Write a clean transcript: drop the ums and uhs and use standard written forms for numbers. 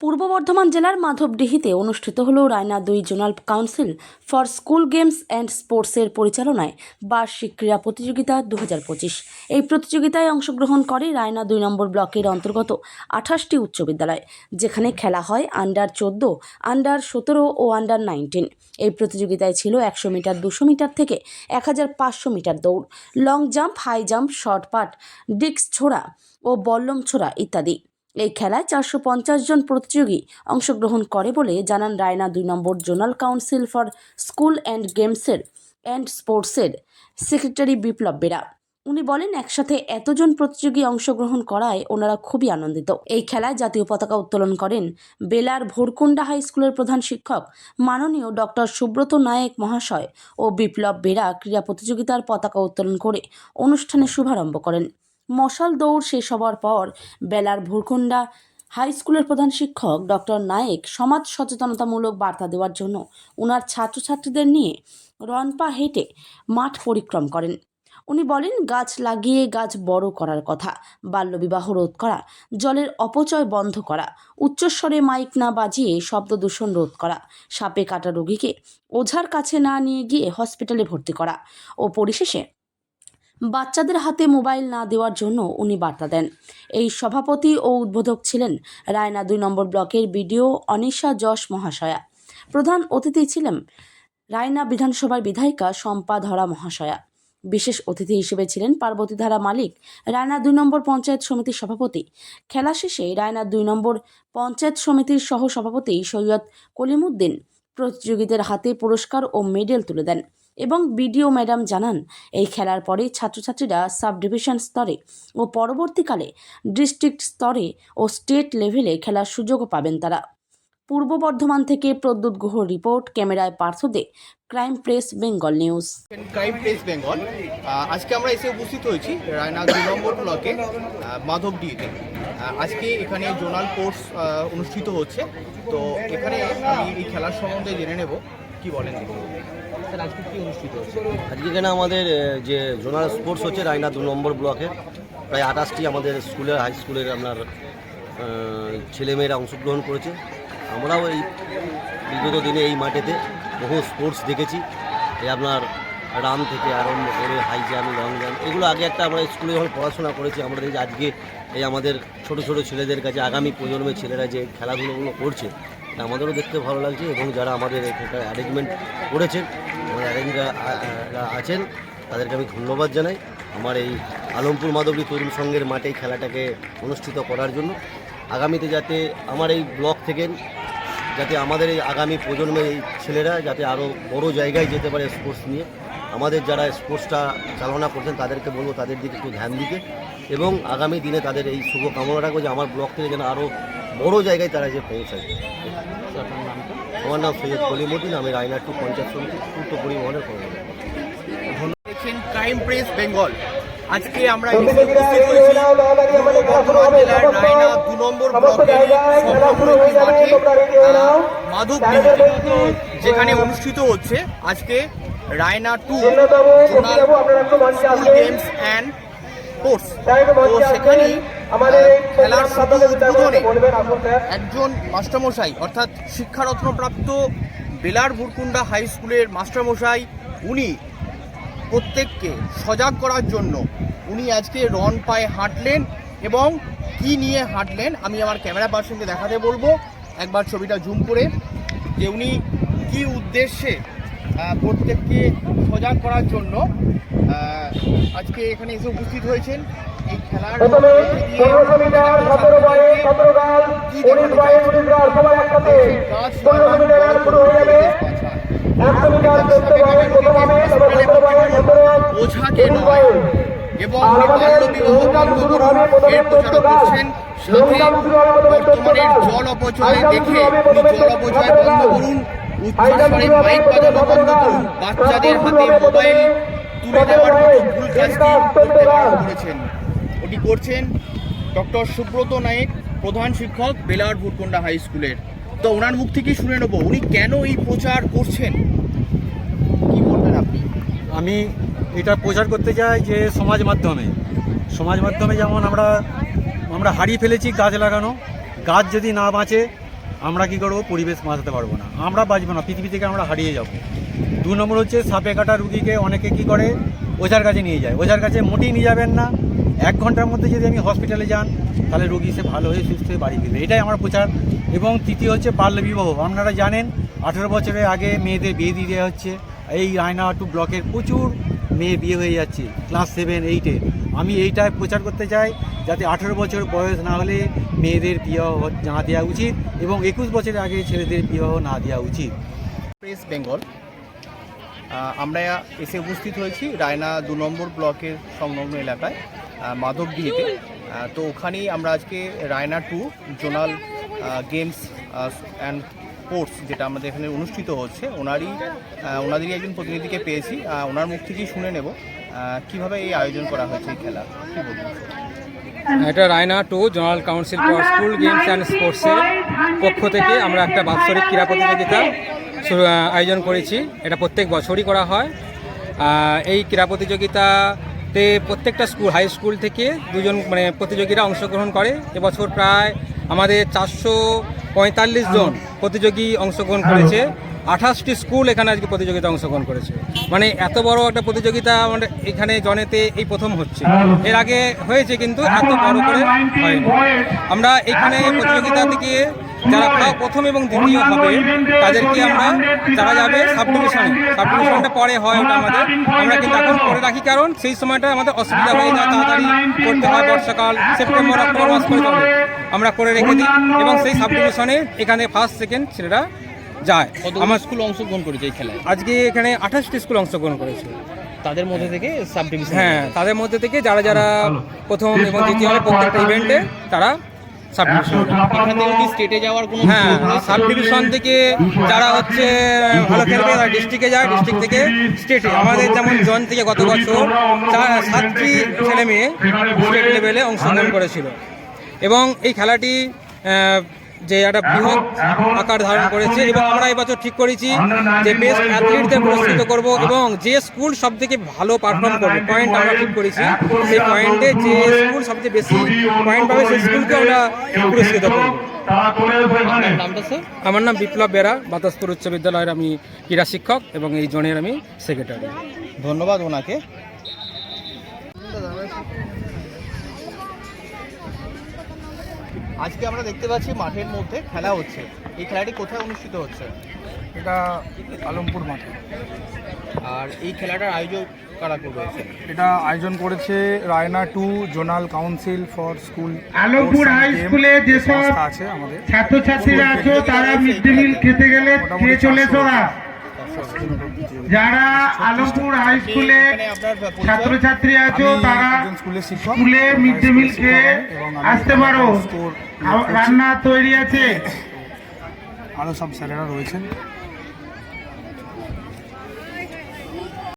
পূর্ব বর্ধমান জেলার মাধবডিহিতে অনুষ্ঠিত হল Raina 2 zonal council for school games and স্পোর্টসের পরিচালনায় বার্ষিক ক্রীড়া প্রতিযোগিতা 2025। এই প্রতিযোগিতায় অংশগ্রহণ করে রায়না 2 নম্বর ব্লকের অন্তর্গত 28টি উচ্চ বিদ্যালয়, যেখানে খেলা হয় আন্ডার 14, আন্ডার 17 ও আন্ডার 19। এই প্রতিযোগিতায় ছিল 100 মিটার, 200 মিটার থেকে 1500 মিটার দৌড়, long jump, high jump, shot put, disc ছোড়া ও বল্লম ছোড়া ইত্যাদি। এই খেলায় 450 জন প্রতিযোগী অংশগ্রহণ করে বলে জানান রায়না 2 নম্বর zonal council for school and গেমসের অ্যান্ড স্পোর্টসের সেক্রেটারি বিপ্লব বেরা। উনি বলেন, একসাথে এতজন প্রতিযোগী অংশগ্রহণ করায় ওনারা খুবই আনন্দিত। এই খেলায় জাতীয় পতাকা উত্তোলন করেন বেলার ভোরকুন্ডা হাই স্কুলের প্রধান শিক্ষক মাননীয় ডক্টর সুব্রত নায়েক মহাশয় ও বিপ্লব বেরা ক্রীড়া প্রতিযোগিতার পতাকা উত্তোলন করে অনুষ্ঠানের শুভারম্ভ করেন। মশাল দৌড় শেষ হওয়ার পর বেলার ভোরকুন্ডা হাই স্কুলের প্রধান শিক্ষক ডক্টর নায়েক সমাজ সচেতনতামূলক বার্তা দেওয়ার জন্য ওনার ছাত্রছাত্রীদের নিয়ে রনপা হেঁটে মাঠ পরিক্রম করেন। উনি বলেন, গাছ লাগিয়ে গাছ বড় করার কথা, বাল্যবিবাহ রোধ করা, জলের অপচয় বন্ধ করা, উচ্চস্বরে মাইক না বাজিয়ে শব্দ দূষণ রোধ করা, সাপে কাটা রোগীকে ওঝার কাছে না নিয়ে গিয়ে হসপিটালে ভর্তি করা ও পরিশেষে বাচ্চাদের হাতে মোবাইল না দেওয়ার জন্য উনি বার্তা দেন। এই সভাপতি ও উদ্বোধক ছিলেন রায়না 2 নম্বর ব্লকের বিডিও অনিশা যশ মহাশয়া। প্রধান অতিথি ছিলেন রায়না বিধানসভার বিধায়িকা শম্পা ধরা মহাশয়া। বিশেষ অতিথি হিসেবে ছিলেন পার্বতী ধারা মালিক, রায়না 2 নম্বর পঞ্চায়েত সমিতির সভাপতি। খেলা শেষে রায়না 2 নম্বর পঞ্চায়েত সমিতির সহ সভাপতি সৈয়দ কলিমুদ্দিন প্রতিযোগীদের হাতে পুরস্কার ও মেডেল তুলে দেন এবং বিডিও ম্যাডাম জানান, এই খেলার পরে ছাত্রছাত্রীরা সাব ডিভিশন স্তরে ও পরবর্তীকালে ডিস্ট্রিক্ট স্তরে ও স্টেট লেভেলে খেলার সুযোগও পাবেন তারা। পূর্ব বর্ধমান থেকে প্রদ্যুৎ গুহর রিপোর্ট, ক্যামেরায় Partha Dey, crime press Bengal news. Crime press Bengal. আজকে আমরা এসে উপস্থিত হয়েছি রায়না 2 নম্বর ব্লকে মাধবডিহিতে। আজকে এখানে জোনাল কোর্স অনুষ্ঠিত হচ্ছে, তো এখানে আমি এই খেলার সম্বন্ধে জেনে নেব। কি বলেন স্যার, আজকে কি অনুষ্ঠিত হচ্ছে? আজকে এখানে আমাদের যে জোনাল স্পোর্টস হচ্ছে রায়না 2 নম্বর ব্লকে প্রায় 28টি আমাদের স্কুলের হাই স্কুলের আপনার ছেলেমেয়েরা অংশগ্রহণ করেছে। আমরাও এই বিগত দিনে এই মাঠেতে বহু স্পোর্টস দেখেছি। এই আপনার রান থেকে আরম্ভ করে হাই জাম্প, লং জাম্প, এগুলো আগে একটা আমরা স্কুলে যখন পড়াশোনা করেছি আমরা দেখি আজকে এই আমাদের ছোট ছোট ছেলেদের কাছে আগামী প্রজন্মের ছেলেরা যে খেলাধুলোগুলো করছে এটা আমাদেরও দেখতে ভালো লাগছে। এবং যারা আমাদের এখানকার অ্যারেঞ্জমেন্ট করেছেন, আমাদের অ্যারেঞ্জরা আছেন, তাদেরকে আমি ধন্যবাদ জানাই আমার এই আলমপুর মাধবী তরুণ সংঘের মাঠে এই খেলাটাকে অনুষ্ঠিত করার জন্য। আগামীতে যাতে আমার এই ব্লক থেকে যাতে আমাদের এই আগামী প্রজন্মের এই ছেলেরা যাতে আরও বড় জায়গায় যেতে পারে স্পোর্টস নিয়ে। আমাদের যারা স্পোর্টসটা চালনা করছেন তাদেরকে বলবো তাদের দিকে একটু ধ্যান দিতে এবং আগামী দিনে তাদের এই শুভ কামনা রাখবো যে আমার ব্লক থেকে যেন আরও বড় জায়গায় তারা যে পৌঁছায়। আমার নাম সৈয়দ কলিমুদ্দিন, আমি রায়না 2 পঞ্চায়েত সমিতি পূর্ত পরিবহনের কর্মকর্তা। দেখছেন ক্রাইম প্রেস বেঙ্গল। আজকে আমরা এসে উপস্থিত হয়েছি পূর্ব বর্ধমান জেলার রায়না 2 নম্বর ব্লকের মাধবডিহিতে, যেখানে অনুষ্ঠিত হচ্ছে আজকে Raina 2 zonal school games and sports. তো সেখানে খেলার শুভ উদ্বোধনে একজন মাস্টারমশাই অর্থাৎ শিক্ষারত্নপ্রাপ্ত বেলার ভুরকুন্ডা হাই স্কুলের মাস্টারমশাই, উনি প্রত্যেককে সজাগ করার জন্য উনি আজকে রন পায়ে হাঁটলেন এবং কি নিয়ে হাঁটলেন আমি আমার ক্যামেরা পার্সনকে দেখাতে বলবো একবার ছবিটা জুম করে, যে উনি কি উদ্দেশ্যে প্রত্যেককে সজাগ করার জন্য আজকে এখানে এসে উপস্থিত হয়েছেন। এই খেলার ওঝাকে নয় এবং বাল্যবিবাহ বন্ধ করুন এর প্রচার করছেন। সাথে বর্তমানের জল অপচয় দেখে উনি জল অপচয় বন্ধ করুন, উচ্চস্বরে মাইক বাজানো বন্ধ করুন, বাচ্চাদের হাতে মোবাইল তুলে দেওয়ার মতো ভুল কাজটি করতে বারণ করেছেন। ওটি করছেন ডক্টর সুব্রত নায়েক, প্রধান শিক্ষক বেলার ভুরকুন্ডা হাই স্কুলের। তো ওনার মুখ থেকেই শুনে নেব উনি কেন এই প্রচার করছেন, কি বলবেন আপনি? আমি এটা প্রচার করতে চাই যে সমাজ মাধ্যমে যেমন আমরা হারিয়ে ফেলেছি গাছ লাগানো। গাছ যদি না বাঁচে আমরা কি করবো, পরিবেশ বাঁচাতে পারবো না, আমরা বাঁচবো না, পৃথিবী থেকে আমরা হারিয়ে যাব। 2 নম্বর হচ্ছে সাপে কাটা রুগীকে অনেকে কি করে ওঝার কাছে নিয়ে যায়, ওঝার কাছে মোটেই নিয়ে যাবেন না। 1 ঘন্টার মধ্যে যদি আমি হসপিটালে যান তাহলে রোগী সে ভালো হয়ে সুস্থ হয়ে বাড়ি ফিরবে, এটাই আমার প্রচার। এবং তৃতীয় হচ্ছে বাল্যবিবাহ। আপনারা জানেন 18 বছরের আগে মেয়েদের বিয়ে দিয়ে দেওয়া হচ্ছে। এই রায়না 2 ব্লকের প্রচুর মেয়ে বিয়ে হয়ে যাচ্ছে ক্লাস 7, 8-এ। আমি এইটাই প্রচার করতে চাই যাতে 18 বছর বয়স না হলে মেয়েদের বিবাহ না দেওয়া উচিত এবং 21 বছরের আগে ছেলেদের বিবাহ না দেওয়া উচিত। প্রেস বেঙ্গল আমরা এসে উপস্থিত হয়েছি রায়না 2 নম্বর ব্লকের সংলগ্ন এলাকায় মাধবডিহিতে। তো ওখানেই আমরা আজকে Raina 2 zonal games and sports যেটা আমাদের এখানে অনুষ্ঠিত হচ্ছে ওনাদেরই একজন প্রতিনিধিকে পেয়েছি। ওনার মুখ থেকেই শুনে নেব কিভাবে এই আয়োজন করা হয়েছে এই খেলা, কী বলবেন? এটা Raina 2 zonal council for school games and স্পোর্টসের পক্ষ থেকে আমরা একটা বাৎসরিক ক্রীড়া প্রতিযোগিতা আয়োজন করেছি। এটা প্রত্যেক বছরই করা হয়। এই ক্রীড়া প্রতিযোগিতাতে প্রত্যেকটা স্কুল, হাই স্কুল থেকে 2 জন প্রতিযোগীরা অংশগ্রহণ করে। এবছর প্রায় আমাদের 445 জন প্রতিযোগী অংশগ্রহণ করেছে। 28টি স্কুল এখানে আজকে প্রতিযোগিতা অংশগ্রহণ করেছে। এত বড় একটা প্রতিযোগিতা আমাদের এখানে জনেতে এই প্রথম হচ্ছে। এর আগে হয়েছে কিন্তু এত বড় করে হয়নি। আমরা এখানে প্রতিযোগিতা থেকে যারা প্রথম এবং দ্বিতীয় হবে তাদেরকে তারা যাবে সাব ডিভিশনটা পরে হয় ওটা আমরা কিন্তু এখন করে রাখি, কারণ সেই সময়টা আমাদের অসুবিধা হয়ে যায়, তাড়াতাড়ি করতে হয়। বর্ষাকাল সেপ্টেম্বর অক্টোবর মাস করে তবে আমরা করে রেখে দিই এবং সেই সাব ডিভিশনে এখানে ফার্স্ট সেকেন্ড ছেলেরা যায়। আমার স্কুল অংশগ্রহণ করেছে এই খেলায়? আজকে এখানে 28টি স্কুল অংশগ্রহণ করেছে। তাদের মধ্যে থেকে সাব ডিভিশন? হ্যাঁ, তাদের মধ্যে থেকে যারা প্রথম এবং দ্বিতীয় হবে প্রত্যেকটা ইভেন্টে তারা সাব ডিভিশন। এখান থেকে কি স্টেটে যাওয়ার কোনো? হ্যাঁ, সাব ডিভিশন থেকে যারা হচ্ছে ভালো খেলবে তারা ডিস্ট্রিক্টে যায়, ডিস্ট্রিক্ট থেকে স্টেটে। আমাদের যেমন জন থেকে গত বছর 7টি ছেলে মেয়ে স্টেট লেভেলে অংশগ্রহণ করেছিল এবং এই খেলাটি যে একটা বৃহৎ আকার ধারণ করেছে এবং আমরা এবছর ঠিক করেছি যে বেস্ট অ্যাথলিটদের পুরস্কৃত করব এবং যে স্কুল সব থেকে ভালো পারফর্ম করবে, পয়েন্ট আমরা ঠিক করেছি, সেই পয়েন্টে যে স্কুল সবচেয়ে বেশি পয়েন্ট পাবে সেই স্কুলকে আমরা পুরস্কৃত করব। নামটা স্যার? আমার নাম বিপ্লব বেরা, বাতাসপুর উচ্চ বিদ্যালয়ের আমি ক্রীড়া শিক্ষক এবং এই জোনের আমি সেক্রেটারি। ধন্যবাদ ওনাকে। আজকে আমরা দেখতে পাচ্ছি মাঠের মধ্যে খেলা হচ্ছে। এই খেলাটি কোথায় অনুষ্ঠিত হচ্ছে? এটা আলমপুর মাঠে। আর এই খেলাটার আয়োজন কারা করেছে? এটা আয়োজন করেছে Raina 2 zonal council for school. Alampur high স্কুলে যেসব আছে আমাদের ছাত্রছাত্রীরা আছো তারা মিড ডে মিল খেতে গেলে খেয়ে চলে চলা। যারা আলমপুর হাই স্কুলে ছাত্রছাত্রী আছো তারা স্কুলে মিড ডে মিল খেয়ে আসতে পারো, রান্না তৈরি আছে। আরও সব স্যারেরা রয়েছেন।